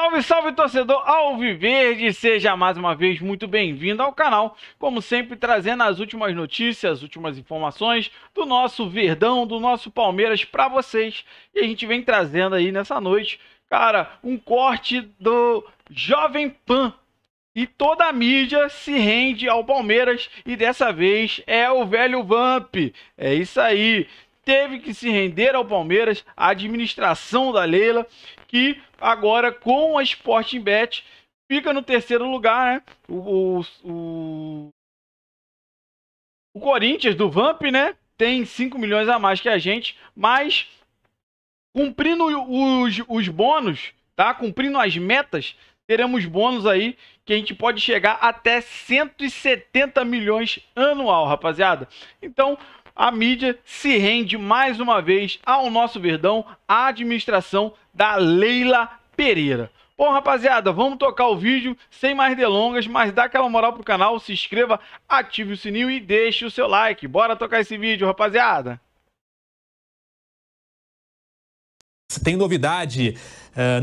Salve, salve, torcedor alviverde! Seja mais uma vez muito bem-vindo ao canal, como sempre trazendo as últimas notícias, as últimas informações do nosso Verdão, do nosso Palmeiras para vocês. E a gente vem trazendo aí nessa noite, cara, um corte do Jovem Pan. E toda a mídia se rende ao Palmeiras e dessa vez é o velho Vamp. É isso aí. Teve que se render ao Palmeiras, a administração da Leila, que agora com a Sportingbet fica no terceiro lugar, né? O Corinthians do Vamp, né? Tem 5 milhões a mais que a gente, mas cumprindo os bônus, tá? Cumprindo as metas, teremos bônus aí que a gente pode chegar até 170 milhões anual, rapaziada. Então, a mídia se rende mais uma vez ao nosso Verdão, à administração da Leila Pereira. Bom, rapaziada, vamos tocar o vídeo sem mais delongas, mas dá aquela moral pro canal, se inscreva, ative o sininho e deixe o seu like. Bora tocar esse vídeo, rapaziada. Tem novidade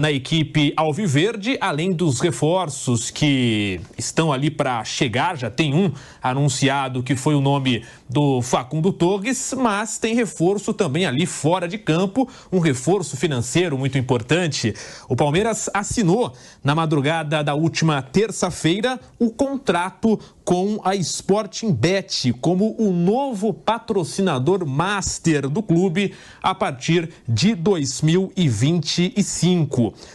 na equipe alviverde, além dos reforços que estão ali para chegar. Já tem um anunciado que foi o nome do Facundo Torres, mas tem reforço também ali fora de campo, um reforço financeiro muito importante. O Palmeiras assinou na madrugada da última terça-feira o contrato com a Sportingbet como o novo patrocinador master do clube a partir de 2025.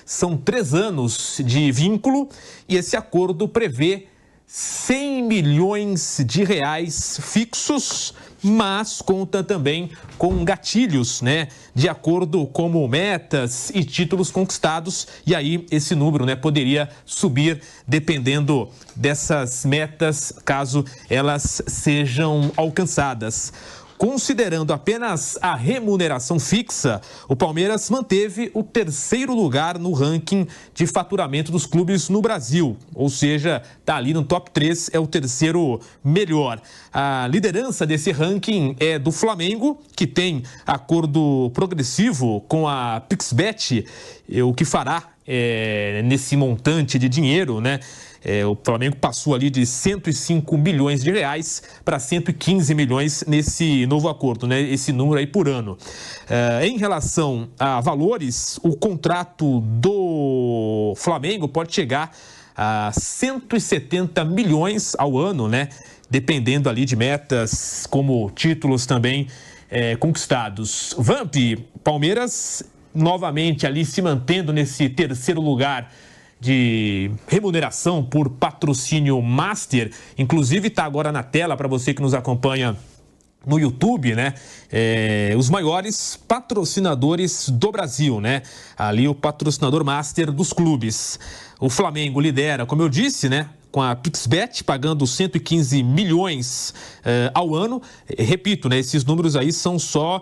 São 3 anos de vínculo e esse acordo prevê 100 milhões de reais fixos, mas conta também com gatilhos, né? De acordo como metas e títulos conquistados. E aí esse número, né, poderia subir dependendo dessas metas, caso elas sejam alcançadas. Considerando apenas a remuneração fixa, o Palmeiras manteve o 3º lugar no ranking de faturamento dos clubes no Brasil. Ou seja, está ali no top 3, é o 3º melhor. A liderança desse ranking é do Flamengo, que tem acordo progressivo com a Pixbet, o que fará nesse montante de dinheiro, né? O Flamengo passou ali de 105 milhões de reais para 115 milhões nesse novo acordo, né? Esse número aí por ano. Em relação a valores, o contrato do Flamengo pode chegar a 170 milhões ao ano, né? Dependendo ali de metas, como títulos também conquistados. Vamp, Palmeiras novamente ali se mantendo nesse 3º lugar de remuneração por patrocínio master. Inclusive está agora na tela para você que nos acompanha no YouTube, né? Os maiores patrocinadores do Brasil, né? Ali o patrocinador master dos clubes. O Flamengo lidera, como eu disse, né? Com a Pixbet, pagando 115 milhões ao ano. Repito, né, esses números aí são só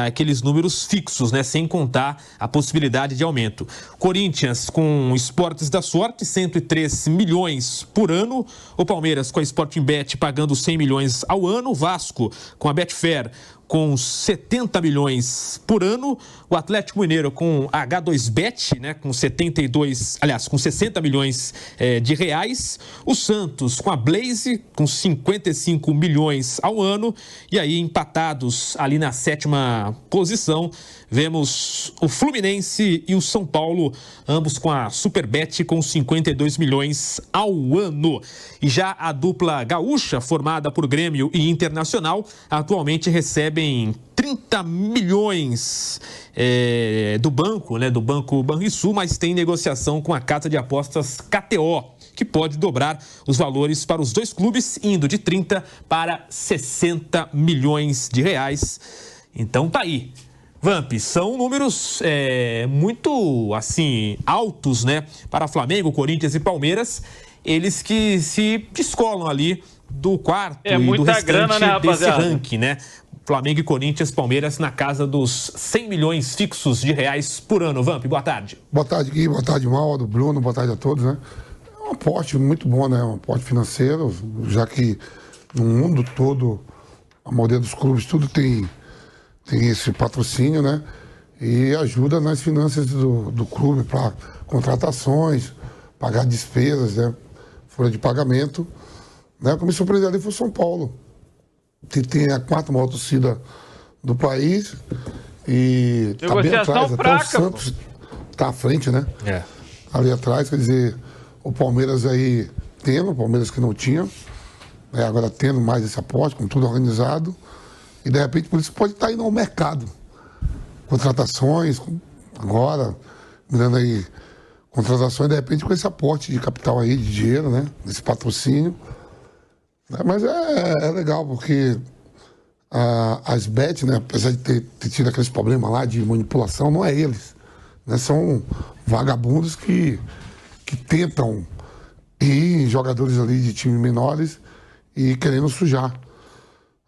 aqueles números fixos, né, sem contar a possibilidade de aumento. Corinthians com Esportes da Sorte, 103 milhões por ano. O Palmeiras com a Sportingbet pagando 100 milhões ao ano. O Vasco com a Betfair com 70 milhões por ano, o Atlético Mineiro com a H2Bet, né, com 60 milhões de reais, o Santos com a Blaze com 55 milhões ao ano, e aí empatados ali na 7ª posição, vemos o Fluminense e o São Paulo, ambos com a Superbet com 52 milhões ao ano. E já a dupla gaúcha, formada por Grêmio e Internacional, atualmente recebem 30 milhões do banco, né, do Banco Banrisul, mas tem negociação com a casa de apostas KTO, que pode dobrar os valores para os 2 clubes, indo de 30 para 60 milhões de reais. Então tá aí. Vamp, são números muito, assim, altos, né, para Flamengo, Corinthians e Palmeiras, eles que se descolam ali do quarto e do restante grana, né, desse ranking, né? Flamengo e Corinthians, Palmeiras na casa dos 100 milhões fixos de reais por ano. Vamp, boa tarde. Boa tarde, Gui, boa tarde, Mauro, Bruno, boa tarde a todos, né? É um aporte muito bom, né? Um aporte financeiro, já que no mundo todo, a maioria dos clubes, tudo tem esse patrocínio, né? E ajuda nas finanças do clube para contratações, pagar despesas, né? Folha de pagamento. Né? O que me surpreendeu ali foi o São Paulo, que tem a 4ª maior torcida do país e está bem atrás. Até o Santos está à frente, né? Ali atrás, quer dizer, o Palmeiras aí tendo, o Palmeiras que não tinha, né? Agora tendo mais esse aporte, com tudo organizado, e de repente por isso pode estar indo ao mercado. Contratações, agora, mirando aí, contratações, de repente com esse aporte de capital aí, de dinheiro, né? Esse patrocínio. Mas é legal, porque as bets, né, apesar de ter tido aqueles problemas lá de manipulação, não é eles. Né, são vagabundos que tentam ir em jogadores ali de times menores e querendo sujar.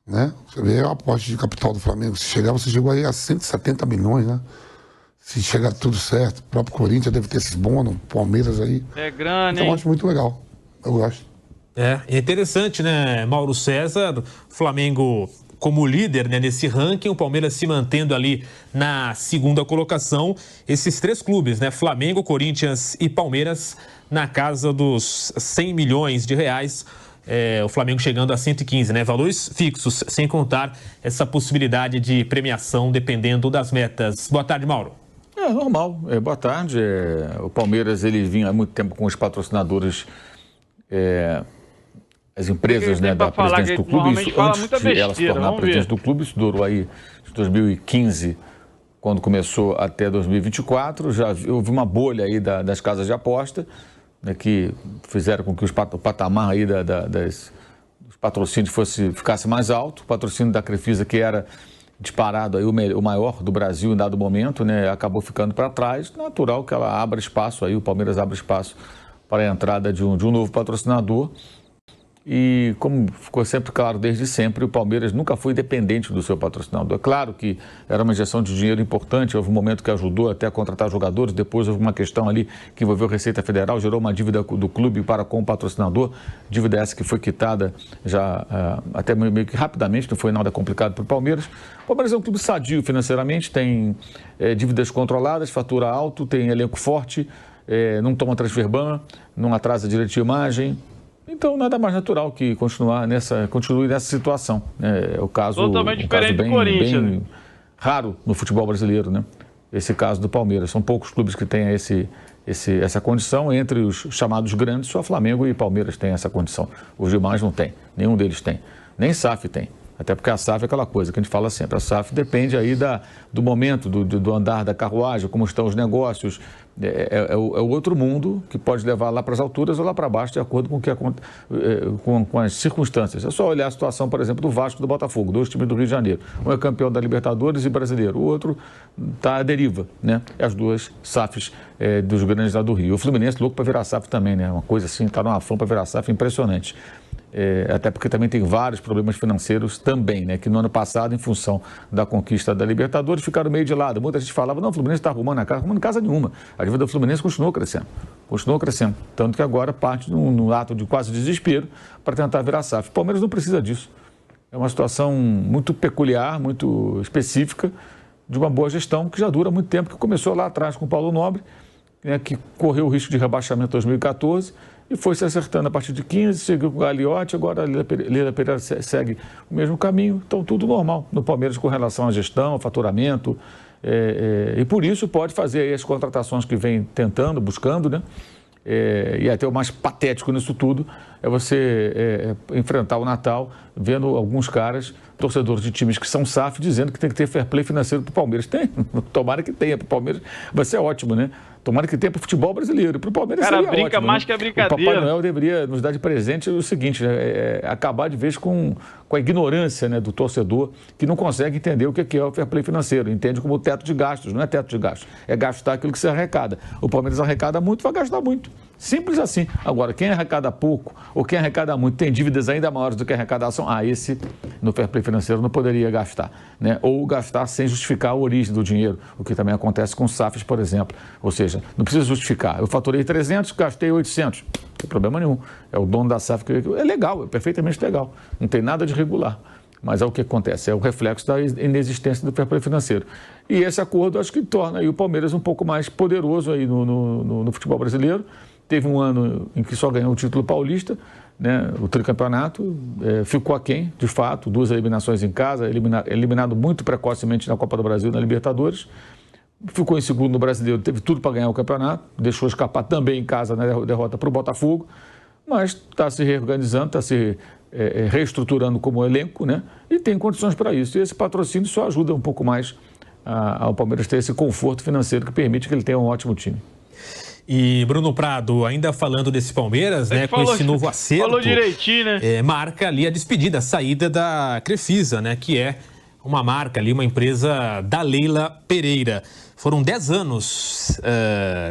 Né? Você vê o aporte de capital do Flamengo. Se chegar, você chegou aí a 170 milhões, né? Se chegar tudo certo, o próprio Corinthians deve ter esses bônus, Palmeiras aí. É grande, então, hein? eu acho muito legal. Eu gosto. É interessante, né, Mauro César? Flamengo como líder, né, nesse ranking, o Palmeiras se mantendo ali na 2ª colocação. Esses 3 clubes, né, Flamengo, Corinthians e Palmeiras, na casa dos 100 milhões de reais. O Flamengo chegando a 115, né? Valores fixos, sem contar essa possibilidade de premiação dependendo das metas. Boa tarde, Mauro. Normal. Boa tarde. O Palmeiras, ele vinha há muito tempo com os patrocinadores, as empresas, né, da presidência do clube. Isso, antes de ela se tornar presidente do clube, isso durou aí de 2015, quando começou, até 2024. Já houve uma bolha aí das casas de aposta, né, que fizeram com que o patamar aí dos patrocínios ficasse mais alto. O patrocínio da Crefisa, que era disparado aí o maior do Brasil em dado momento, né, acabou ficando para trás. Natural que ela abra espaço aí, o Palmeiras abre espaço para a entrada de um novo patrocinador. E como ficou sempre claro desde sempre, o Palmeiras nunca foi dependente do seu patrocinador. É claro que era uma injeção de dinheiro importante, houve um momento que ajudou até a contratar jogadores, depois houve uma questão ali que envolveu a Receita Federal, gerou uma dívida do clube para com o patrocinador, dívida essa que foi quitada já até meio que rapidamente, não foi nada complicado para o Palmeiras. O Palmeiras é um clube sadio financeiramente, tem dívidas controladas, fatura alto, tem elenco forte, não toma transfer ban, não atrasa direito de imagem. Então, nada mais natural que continue nessa situação. É o caso, totalmente diferente do Corinthians, bem raro no futebol brasileiro, né? Esse caso do Palmeiras. São poucos clubes que têm essa condição. Entre os chamados grandes, só Flamengo e Palmeiras têm essa condição. Os demais não têm. Nenhum deles tem. Nem SAF tem. Até porque a SAF é aquela coisa que a gente fala sempre. A SAF depende aí do momento, do andar da carruagem, como estão os negócios. É o outro mundo que pode levar lá para as alturas ou lá para baixo, de acordo com as circunstâncias. É só olhar a situação, por exemplo, do Vasco e do Botafogo, 2 times do Rio de Janeiro. Um é campeão da Libertadores e brasileiro, o outro está à deriva, né? As duas SAFs dos grandes lá do Rio. O Fluminense louco para virar SAF também, né? Uma coisa assim, está numa fã para virar SAF impressionante. Até porque também tem vários problemas financeiros também, né? Que no ano passado, em função da conquista da Libertadores, ficaram meio de lado. Muita gente falava, não, o Fluminense está arrumando casa nenhuma. A dívida do Fluminense continuou crescendo. Tanto que agora parte num ato de quase desespero para tentar virar SAF. O Palmeiras não precisa disso. É uma situação muito peculiar, muito específica, de uma boa gestão que já dura muito tempo, que começou lá atrás com o Paulo Nobre, né, que correu o risco de rebaixamento em 2014, e foi se acertando a partir de 15, seguiu com o Gagliotti, agora a Lila Pereira segue o mesmo caminho. Então, tudo normal no Palmeiras com relação à gestão, ao faturamento. E por isso pode fazer aí as contratações que vem tentando, buscando, né? E até o mais patético nisso tudo é você enfrentar o Natal vendo alguns caras, torcedores de times que são SAF, dizendo que tem que ter fair play financeiro para o Palmeiras. Tem, tomara que tenha, para o Palmeiras vai ser ótimo, né? Tomara que tenha para o futebol brasileiro, para o Palmeiras seria ótimo. Cara, brinca mais, né? Que a brincadeira. O Papai Noel deveria nos dar de presente o seguinte, né? Acabar de vez com a ignorância, né, do torcedor que não consegue entender o que é o fair play financeiro, entende como teto de gastos, não é teto de gastos, é gastar aquilo que se arrecada. O Palmeiras arrecada muito, vai gastar muito. Simples assim. Agora, quem arrecada pouco ou quem arrecada muito tem dívidas ainda maiores do que a arrecadação, esse no fair play financeiro não poderia gastar, né? Ou gastar sem justificar a origem do dinheiro, o que também acontece com os SAFs, por exemplo. Ou seja, não precisa justificar. Eu faturei 300, gastei 800. Não tem problema nenhum. É o dono da SAF que... É legal, é perfeitamente legal. Não tem nada de regular. Mas é o que acontece, é o reflexo da inexistência do fair play financeiro. E esse acordo acho que torna aí o Palmeiras um pouco mais poderoso aí no futebol brasileiro. Teve um ano em que só ganhou o título paulista, né, o tricampeonato, ficou aquém, de fato, 2 eliminações em casa, eliminado muito precocemente na Copa do Brasil, na Libertadores. Ficou em segundo no Brasileiro, teve tudo para ganhar o campeonato, deixou escapar também em casa na derrota para o Botafogo, mas está se reorganizando, está se reestruturando como elenco, né, e tem condições para isso. E esse patrocínio só ajuda um pouco mais ao Palmeiras ter esse conforto financeiro que permite que ele tenha um ótimo time. E Bruno Prado, ainda falando desse Palmeiras, né, com esse novo acerto, falou direitinho, né? Marca ali a despedida, a saída da Crefisa, né, que é uma marca ali, uma empresa da Leila Pereira. Foram 10 anos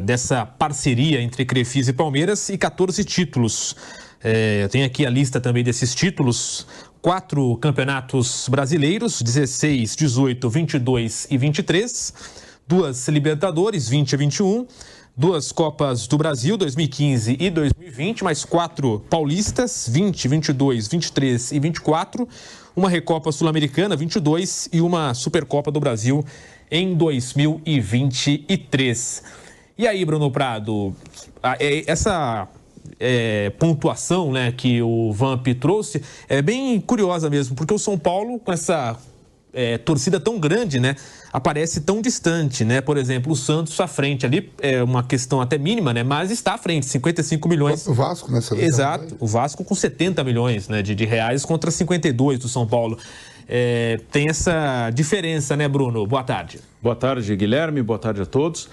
dessa parceria entre Crefisa e Palmeiras e 14 títulos. Eu tenho aqui a lista também desses títulos: 4 campeonatos brasileiros, 16, 18, 22 e 23, 2 Libertadores, 20 e 21, 2 Copas do Brasil, 2015 e 2020, mais 4 paulistas, 20, 22, 23 e 24, uma Recopa Sul-Americana, 22, e uma Supercopa do Brasil em 2023. E aí, Bruno Prado, essa pontuação, né, que o Vamp trouxe é bem curiosa mesmo, porque o São Paulo, com essa torcida tão grande, né, aparece tão distante, né? Por exemplo, o Santos à frente ali, é uma questão até mínima, né, mas está à frente, 55 milhões. O Vasco, né? Exato, o Vasco com 70 milhões, né, de reais contra 52 do São Paulo. Tem essa diferença, né, Bruno? Boa tarde. Boa tarde, Guilherme. Boa tarde a todos.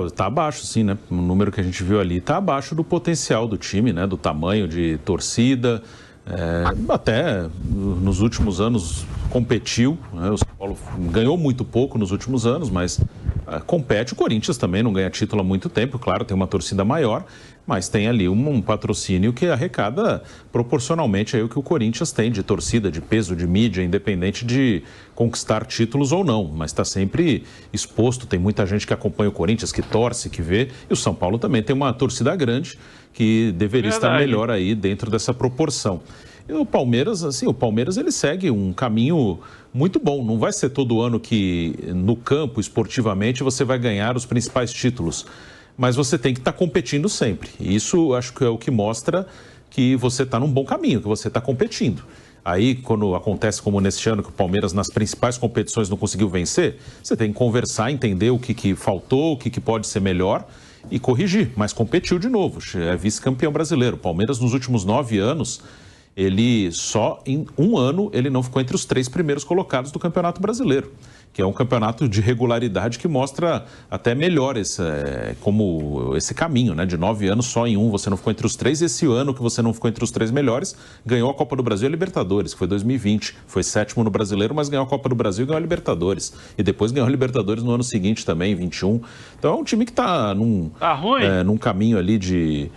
Está abaixo, sim, né? O número que a gente viu ali está abaixo do potencial do time, né? Do tamanho de torcida. Até nos últimos anos competiu, né? O São Paulo ganhou muito pouco nos últimos anos, mas compete. O Corinthians também não ganha título há muito tempo, claro, tem uma torcida maior, mas tem ali um patrocínio que arrecada proporcionalmente aí o que o Corinthians tem de torcida, de peso, de mídia, independente de conquistar títulos ou não, mas está sempre exposto. Tem muita gente que acompanha o Corinthians, que torce, que vê, e o São Paulo também tem uma torcida grande que deveria estar melhor aí dentro dessa proporção. E o Palmeiras, assim, ele segue um caminho muito bom. Não vai ser todo ano que no campo, esportivamente, você vai ganhar os principais títulos, mas você tem que estar competindo sempre. E isso acho que é o que mostra que você está num bom caminho, que você está competindo. Aí, quando acontece como neste ano, que o Palmeiras nas principais competições não conseguiu vencer, você tem que conversar, entender o que faltou, o que pode ser melhor e corrigir, mas competiu de novo, é vice-campeão brasileiro. O Palmeiras nos últimos 9 anos, ele só em um ano, ele não ficou entre os 3 primeiros colocados do Campeonato Brasileiro, que é um campeonato de regularidade que mostra até melhor como esse caminho, né? De 9 anos, só em um você não ficou entre os 3, esse ano que você não ficou entre os 3 melhores, ganhou a Copa do Brasil e a Libertadores, que foi 2020, foi 7º no Brasileiro, mas ganhou a Copa do Brasil e ganhou a Libertadores, e depois ganhou a Libertadores no ano seguinte também, 21, então é um time que está num caminho ali de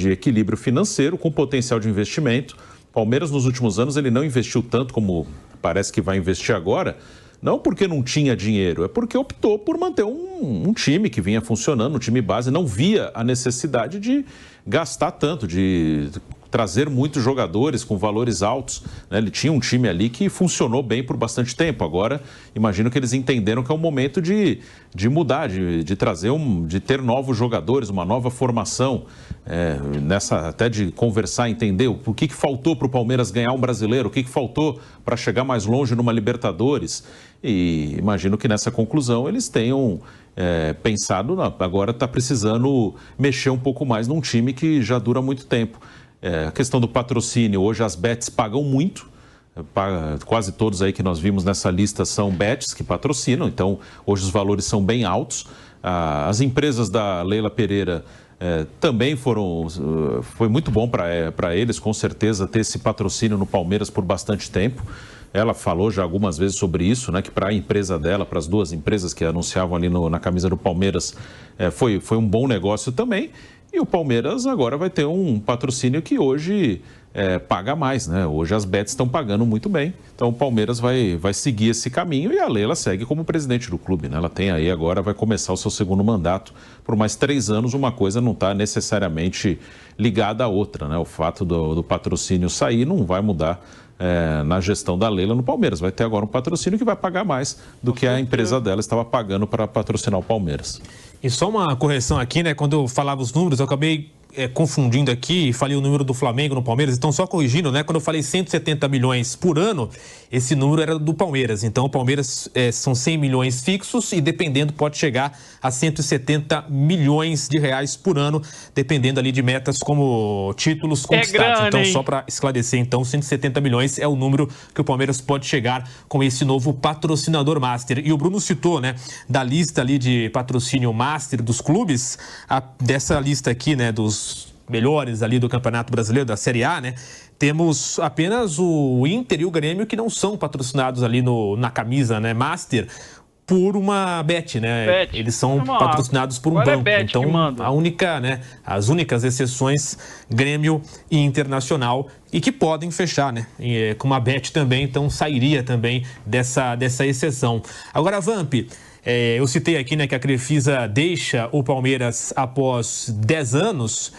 equilíbrio financeiro, com potencial de investimento. Palmeiras nos últimos anos ele não investiu tanto como parece que vai investir agora, não porque não tinha dinheiro, é porque optou por manter um time que vinha funcionando, um time base, não via a necessidade de gastar tanto, de trazer muitos jogadores com valores altos, né? Ele tinha um time ali que funcionou bem por bastante tempo. Agora, imagino que eles entenderam que é o momento de mudar, de trazer, de ter novos jogadores, uma nova formação, até de conversar, entender o que faltou para o Palmeiras ganhar um brasileiro, o que faltou para chegar mais longe numa Libertadores. E imagino que nessa conclusão eles tenham pensado, agora está precisando mexer um pouco mais num time que já dura muito tempo. A questão do patrocínio, hoje as bets pagam muito, quase todos aí que nós vimos nessa lista são bets que patrocinam, então hoje os valores são bem altos. As empresas da Leila Pereira também foi muito bom para eles, com certeza, ter esse patrocínio no Palmeiras por bastante tempo. Ela falou já algumas vezes sobre isso, né, que para a empresa dela, para as 2 empresas que anunciavam ali na camisa do Palmeiras, foi um bom negócio também. E o Palmeiras agora vai ter um patrocínio que hoje paga mais, né? Hoje as bets estão pagando muito bem. Então o Palmeiras vai seguir esse caminho e a Leila segue como presidente do clube, né? Ela tem aí agora, vai começar o seu 2º mandato. Por mais 3 anos, uma coisa não está necessariamente ligada à outra, né? O fato do patrocínio sair não vai mudar na gestão da Leila no Palmeiras. Vai ter agora um patrocínio que vai pagar mais do que a empresa dela estava pagando para patrocinar o Palmeiras. E só uma correção aqui, né? Quando eu falava os números, eu acabei confundindo aqui e falei o número do Flamengo no Palmeiras. Então, só corrigindo, né? Quando eu falei 170 milhões por ano, esse número era do Palmeiras. Então, o Palmeiras são 100 milhões fixos e, dependendo, pode chegar a 170 milhões de reais por ano, dependendo ali de metas como títulos conquistados. Grana, então, hein? só para esclarecer, então, 170 milhões é o número que o Palmeiras pode chegar com esse novo patrocinador master. E o Bruno citou, né, da lista ali de patrocínio master dos clubes, dessa lista aqui, né, dos melhores ali do Campeonato Brasileiro, da Série A, né? Temos apenas o Inter e o Grêmio que não são patrocinados ali na camisa, né, Master, por uma Bet, né? Bet. Eles são patrocinados por um banco. Bet então, as únicas exceções, Grêmio e Internacional, e que podem fechar, né? Com uma Bet também, então sairia também dessa exceção. Agora, Vamp, eu citei aqui, né, que a Crefisa deixa o Palmeiras após 10 anos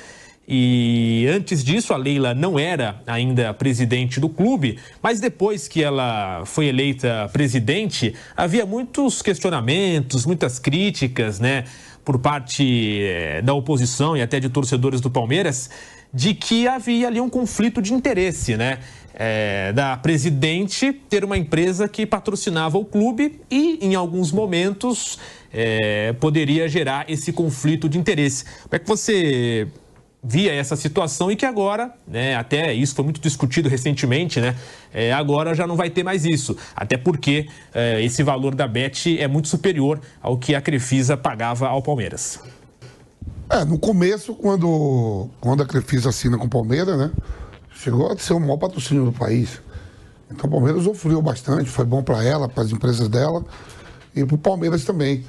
e antes disso a Leila não era ainda presidente do clube, mas depois que ela foi eleita presidente, havia muitos questionamentos, muitas críticas, né, por parte da oposição e até de torcedores do Palmeiras, de que havia ali um conflito de interesse, né? Da presidente ter uma empresa que patrocinava o clube e, em alguns momentos, poderia gerar esse conflito de interesse. Como é que você via essa situação e que agora, né, até isso foi muito discutido recentemente, né? Agora já não vai ter mais isso, até porque esse valor da Bet é muito superior ao que a Crefisa pagava ao Palmeiras. No começo, quando a Crefisa assina com o Palmeiras, né? Chegou a ser o maior patrocínio do país. Então o Palmeiras sofreu bastante, foi bom para ela, para as empresas dela e para o Palmeiras também,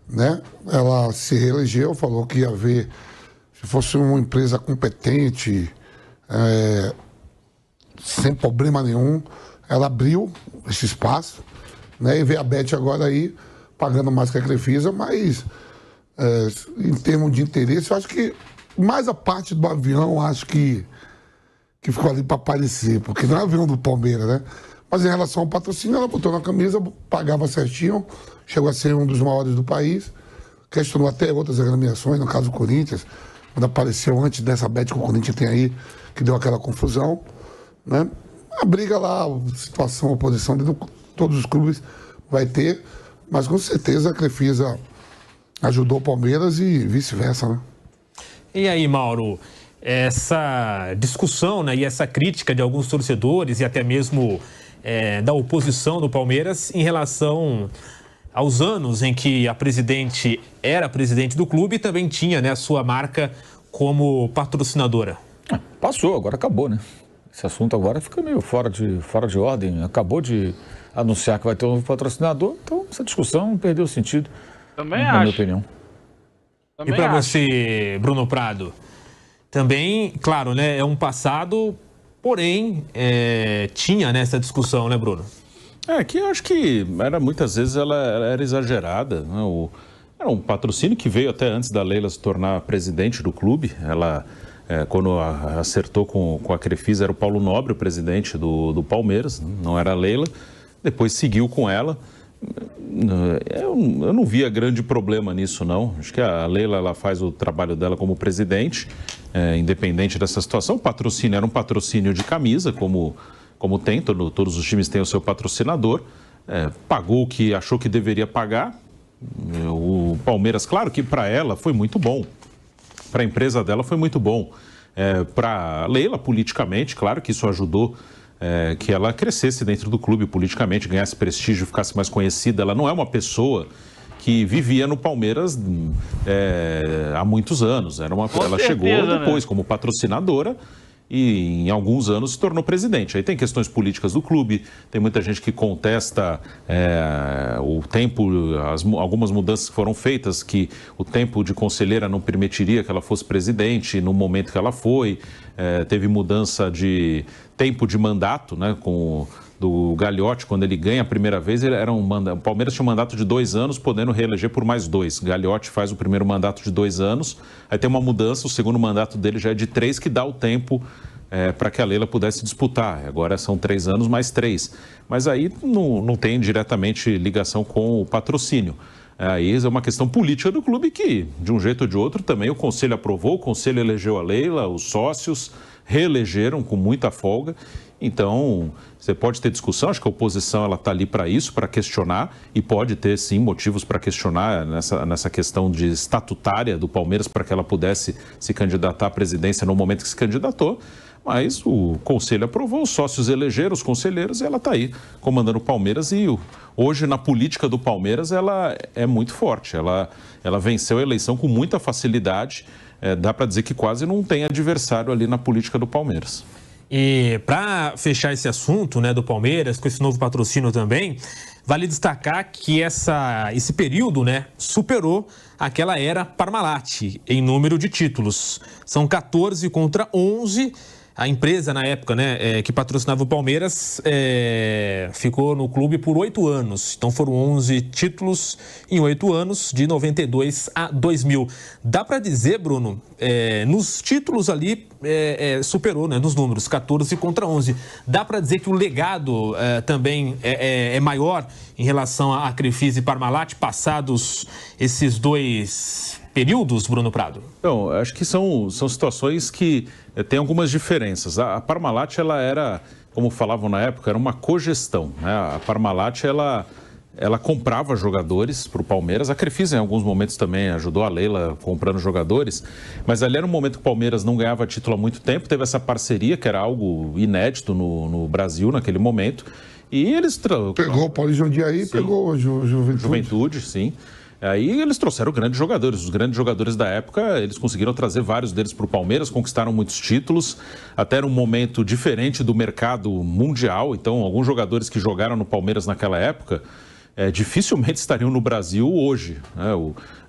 né? Ela se reelegeu, falou que ia haver, se fosse uma empresa competente, sem problema nenhum, ela abriu esse espaço, né? E vê a Bet agora aí pagando mais que a Crefisa, mas em termos de interesse, eu acho que mais a parte do avião, acho que ficou ali para aparecer, porque não é avião do Palmeiras, né? Mas em relação ao patrocínio, ela botou na camisa, pagava certinho, chegou a ser um dos maiores do país, questionou até outras agremiações, no caso do Corinthians, quando apareceu antes dessa Bet que o Corinthians tem aí, que deu aquela confusão, né? A briga lá, a situação, a oposição de todos os clubes vai ter, mas com certeza a Crefisa ajudou o Palmeiras e vice-versa, né? E aí, Mauro, essa discussão, né, e essa crítica de alguns torcedores e até mesmo da oposição do Palmeiras em relação aos anos em que a presidente era presidente do clube e também tinha, né, a sua marca como patrocinadora. Passou, agora acabou, né? Esse assunto agora fica meio fora de ordem. Acabou de anunciar que vai ter um novo patrocinador, então essa discussão perdeu sentido. Também na minha opinião. E para você, Bruno Prado? Também, claro, né, é um passado, porém, tinha nessa discussão, né, Bruno? Que eu acho que muitas vezes ela era exagerada, né? Era um patrocínio que veio até antes da Leila se tornar presidente do clube. Ela, quando acertou com a Crefisa, era o Paulo Nobre, o presidente do Palmeiras, não era a Leila. Depois seguiu com ela. Eu não via grande problema nisso, não. Acho que a Leila, ela faz o trabalho dela como presidente, independente dessa situação. O patrocínio era um patrocínio de camisa, como tem, todos os times têm o seu patrocinador. Pagou o que achou que deveria pagar. O Palmeiras, claro que para ela foi muito bom. Para a empresa dela foi muito bom. Para a Leila, politicamente, claro que isso ajudou que ela crescesse dentro do clube politicamente, ganhasse prestígio, ficasse mais conhecida. Ela não é uma pessoa que vivia no Palmeiras há muitos anos. Ela chegou depois, né, como patrocinadora e em alguns anos se tornou presidente. Aí tem questões políticas do clube, tem muita gente que contesta o tempo, algumas mudanças que foram feitas, que o tempo de conselheira não permitiria que ela fosse presidente no momento que ela foi. Teve mudança de tempo de mandato, né, do Gagliotti, quando ele ganha a primeira vez, o Palmeiras tinha um mandato de 2 anos, podendo reeleger por mais 2. Gagliotti faz o primeiro mandato de 2 anos, aí tem uma mudança, o segundo mandato dele já é de 3, que dá o tempo para que a Leila pudesse disputar. Agora são 3 anos mais 3. Mas aí não tem diretamente ligação com o patrocínio. Aí é uma questão política do clube que, de um jeito ou de outro, também o Conselho aprovou, o Conselho elegeu a Leila, os sócios reelegeram com muita folga. Então, você pode ter discussão, acho que a oposição está ali para isso, para questionar, e pode ter, sim, motivos para questionar nessa questão de estatutária do Palmeiras para que ela pudesse se candidatar à presidência no momento que se candidatou. Mas o Conselho aprovou, os sócios elegeram os conselheiros e ela está aí comandando o Palmeiras. E hoje, na política do Palmeiras, ela é muito forte. Ela venceu a eleição com muita facilidade. Dá para dizer que quase não tem adversário ali na política do Palmeiras. E para fechar esse assunto, né, do Palmeiras, com esse novo patrocínio também, vale destacar que esse período, né, superou aquela era Parmalat em número de títulos. São 14 contra 11. A empresa, na época, né, que patrocinava o Palmeiras, ficou no clube por 8 anos. Então foram 11 títulos em 8 anos, de 92 a 2000. Dá para dizer, Bruno, nos títulos ali, superou, né, nos números, 14 contra 11. Dá para dizer que o legado também é maior em relação a Crefisa e Parmalat, passados esses 2 períodos, Bruno Prado? Então, acho que são situações que têm algumas diferenças. A Parmalat, ela era, como falavam na época, era uma cogestão, né? A Parmalat, ela comprava jogadores para o Palmeiras. A Crefisa, em alguns momentos, também ajudou a Leila comprando jogadores. Mas ali era um momento que o Palmeiras não ganhava título há muito tempo. Teve essa parceria, que era algo inédito no Brasil naquele momento. E eles... Pegou o Paulo Jundiaí e pegou o Juventude, sim. Aí eles trouxeram grandes jogadores. Os grandes jogadores da época, eles conseguiram trazer vários deles para o Palmeiras, conquistaram muitos títulos, até era um momento diferente do mercado mundial. Então, alguns jogadores que jogaram no Palmeiras naquela época, dificilmente estariam no Brasil hoje, né?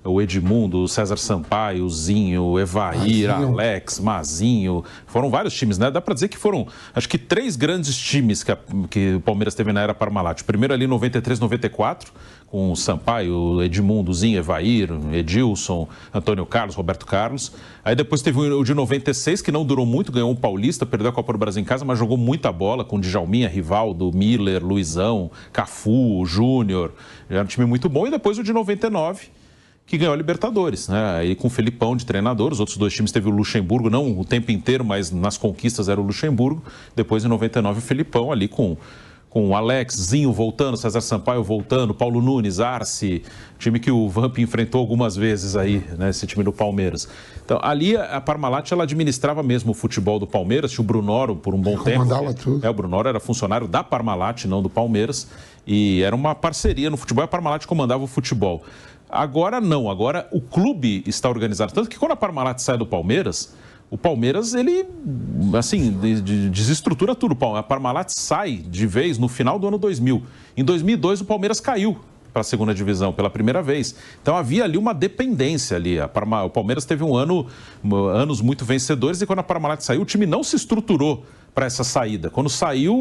O Edmundo, o César Sampaio, o Zinho, o Evair, Alex, Mazinho, foram vários times, né? Dá para dizer que foram, acho que 3 grandes times que o Palmeiras teve na era Parmalat. Primeiro ali em 93, 94, com o Sampaio, Edmundo, Zinho, Evair, Edilson, Antônio Carlos, Roberto Carlos. Aí depois teve o de 96, que não durou muito, ganhou um Paulista, perdeu a Copa do Brasil em casa, mas jogou muita bola com Djalminha, Rivaldo, Miller, Luizão, Cafu, Júnior. Era um time muito bom. E depois o de 99, que ganhou a Libertadores, né? Aí com o Felipão de treinador. Os outros 2 times teve o Luxemburgo, não o tempo inteiro, mas nas conquistas era o Luxemburgo. Depois, em 99, o Felipão ali com o Alex, Zinho voltando, César Sampaio voltando, Paulo Nunes, Arce, time que o Vamp enfrentou algumas vezes aí, né, esse time do Palmeiras. Então, ali a Parmalat, ela administrava mesmo o futebol do Palmeiras, tinha o Brunoro por um bom tempo. Comandava tudo. O Brunoro era funcionário da Parmalat, não do Palmeiras, e era uma parceria no futebol, a Parmalat comandava o futebol. Agora não, agora o clube está organizado, tanto que quando a Parmalat sai do Palmeiras, o Palmeiras, ele, assim, desestrutura tudo. A Parmalat sai de vez no final do ano 2000. Em 2002, o Palmeiras caiu para a segunda divisão pela primeira vez. Então, havia ali uma dependência ali. O Palmeiras teve anos muito vencedores e quando a Parmalat saiu, o time não se estruturou para essa saída. Quando saiu,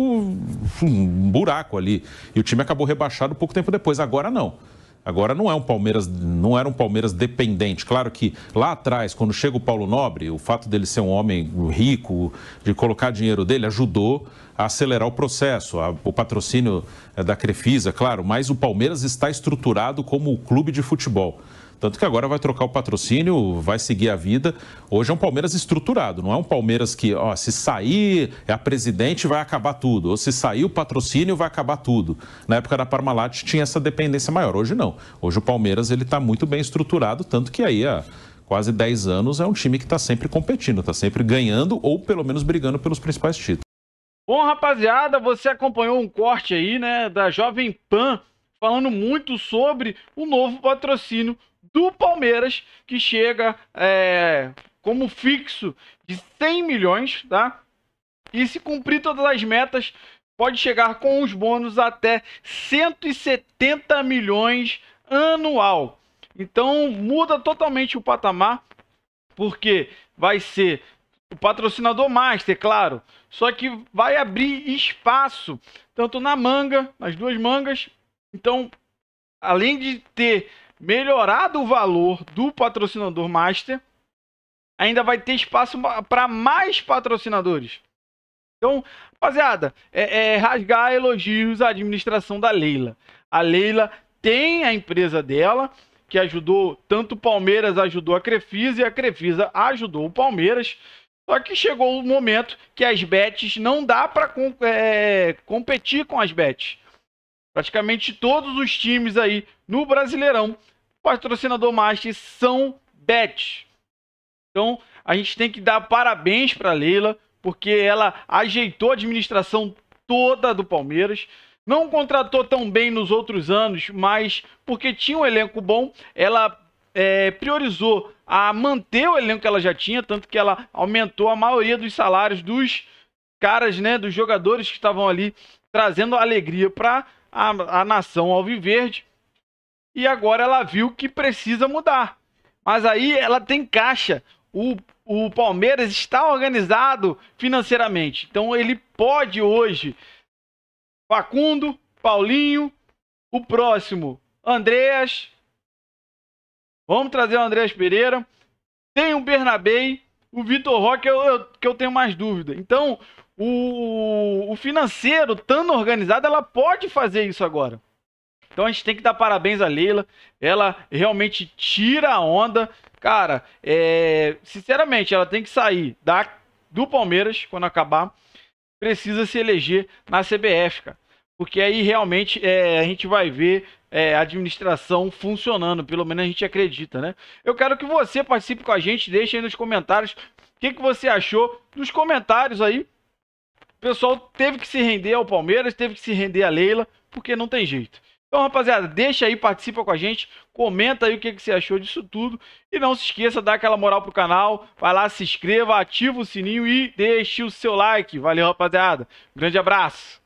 um buraco ali. E o time acabou rebaixado pouco tempo depois. Agora não. Agora não era um Palmeiras dependente. Claro que lá atrás, quando chega o Paulo Nobre, o fato dele ser um homem rico, de colocar dinheiro dele, ajudou a acelerar o processo. O patrocínio da Crefisa, claro, mas o Palmeiras está estruturado como clube de futebol. Tanto que agora vai trocar o patrocínio, vai seguir a vida. Hoje é um Palmeiras estruturado, não é um Palmeiras que, se sair a presidente vai acabar tudo, ou se sair o patrocínio vai acabar tudo. Na época da Parmalat tinha essa dependência maior, hoje não. Hoje o Palmeiras está muito bem estruturado, tanto que aí há quase 10 anos é um time que está sempre competindo, está sempre ganhando ou pelo menos brigando pelos principais títulos. Bom, rapaziada, você acompanhou um corte aí, né, da Jovem Pan, falando muito sobre o novo patrocínio do Palmeiras, que chega como fixo de 100 milhões, tá? E se cumprir todas as metas, pode chegar com os bônus até 170 milhões anual. Então muda totalmente o patamar, porque vai ser o patrocinador master, claro, só que vai abrir espaço tanto na manga, nas 2 mangas. Então, além de ter melhorado o valor do patrocinador master, ainda vai ter espaço para mais patrocinadores. Então, rapaziada, rasgar elogios à administração da Leila. A Leila tem a empresa dela, que ajudou, tanto o Palmeiras ajudou a Crefisa e a Crefisa ajudou o Palmeiras. Só que chegou o momento que as bets não dá para competir com as bets. Praticamente todos os times aí no Brasileirão, patrocinador master, são bets. Então, a gente tem que dar parabéns para a Leila, porque ela ajeitou a administração toda do Palmeiras. Não contratou tão bem nos outros anos, mas porque tinha um elenco bom, ela priorizou a manter o elenco que ela já tinha, tanto que ela aumentou a maioria dos salários dos caras, né, dos jogadores que estavam ali, trazendo alegria para a nação alviverde. E agora ela viu que precisa mudar. Mas aí ela tem caixa. O Palmeiras está organizado financeiramente. Então ele pode hoje, Facundo, Paulinho, o próximo, Andreas. Vamos trazer o Andreas Pereira. Tem o Bernabei, o Vitor Roque, que eu tenho mais dúvida. Então, o financeiro, estando organizado, ela pode fazer isso agora. Então a gente tem que dar parabéns à Leila. Ela realmente tira a onda. Cara, sinceramente, ela tem que sair do Palmeiras quando acabar. Precisa se eleger na CBF, cara. Porque aí realmente a gente vai ver a administração funcionando. Pelo menos a gente acredita, né? Eu quero que você participe com a gente. Deixe aí nos comentários o que você achou. Nos comentários aí. O pessoal teve que se render ao Palmeiras, teve que se render à Leila, porque não tem jeito. Então, rapaziada, deixa aí, participa com a gente, comenta aí o que você achou disso tudo. E não se esqueça, dá aquela moral pro canal, vai lá, se inscreva, ativa o sininho e deixe o seu like. Valeu, rapaziada. Grande abraço.